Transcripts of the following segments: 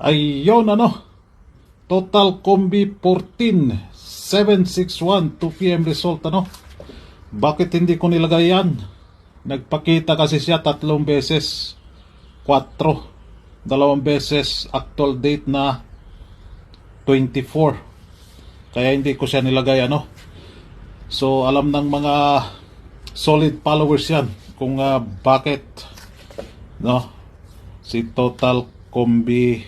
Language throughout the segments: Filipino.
Ayun total combi 14, 761, 2 PM result Bakit hindi ko nilagay yan? Nagpakita kasi siya 3 beses, 4, 2 beses actual date na 24. Kaya hindi ko siya nilagay So alam ng mga solid followers yan kung bakit si total combi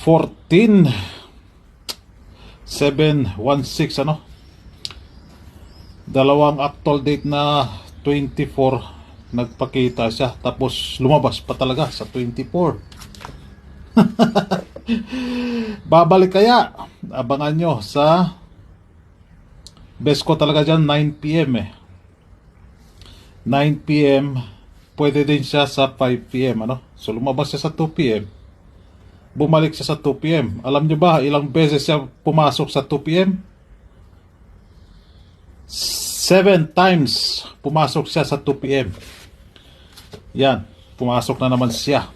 14 716 dalawang actual date na 24 nagpakita siya, tapos lumabas pa talaga sa 24. Babalik kaya? Abangan nyo sa best ko talaga dyan 9 PM 9 PM. Pwede din siya sa 5 PM So lumabas siya sa 2 PM, bumalik siya sa 2 PM. Alam nyo ba ilang beses siya pumasok sa 2 PM? 7 times pumasok siya sa 2 PM. Yan, pumasok na naman siya.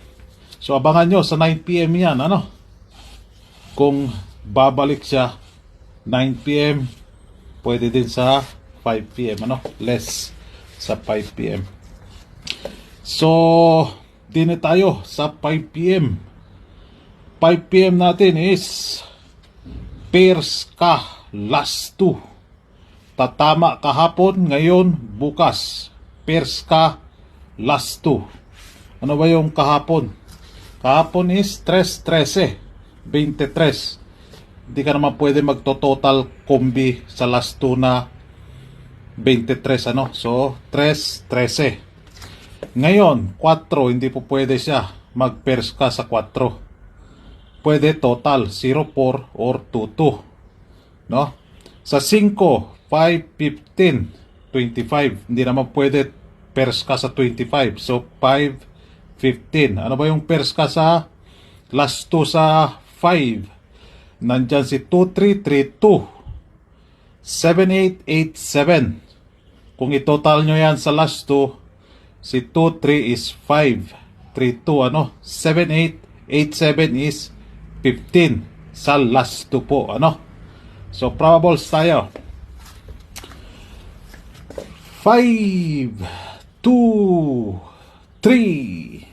So abangan nyo sa 9 PM yan kung babalik siya 9 PM. Pwede din sa 5 PM less sa 5 PM. So din tayo sa 5 PM. 5 PM natin is pairs ka last 2. Tatama kahapon, ngayon, bukas. Pairs ka last 2. Ano ba yung kahapon? Kahapon is 3-13, 23. Hindi ka naman pwede magto-total combi sa last 2 na 23 So 3-13. Ngayon 4, hindi po pwede siya mag-pairs ka sa 4. Pwede total 0-4 or 2-2 Sa 5, 5, 15, 25. Hindi naman pwede pairs ka sa 25. So 5, 15. Ano ba yung pairs ka sa last 2 sa 5? Nandyan si 2-3, 3-2, 7-8, 8-7. Kung itotal nyo yan sa last 2, si 2-3 is 5, 3-2 7-8, 8-7 is 15 sa last 2 po So probables tayo. 5, 2, 3,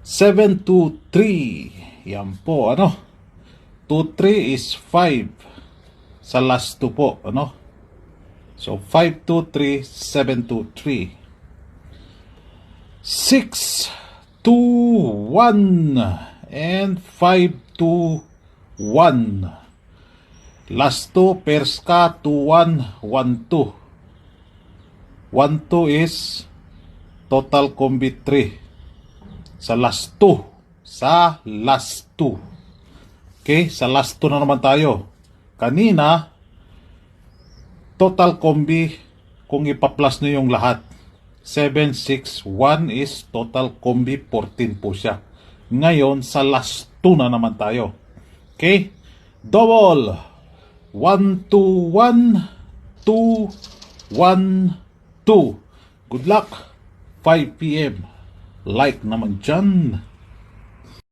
7, 2, 3. Yan po 2, 3 is 5 sa last 2 po So 5, 2, 3, 7, 2, 3. 6, 2, 1 and 5, 2, 1. Last 2 pairs ka 2, 1, 1, 2. 1-2 is total combi 3 sa last 2. Sa last 2. Okay, sa last 2 na naman tayo. Kanina total combi kung ipa-plus nyo yung lahat 7, 6, 1 is total combi 14 po siya. Ngayon sa last 2 na naman tayo. Okay, double 1, 2, 1, 2, 1, 2. Good luck. 5 PM. Like naman dyan.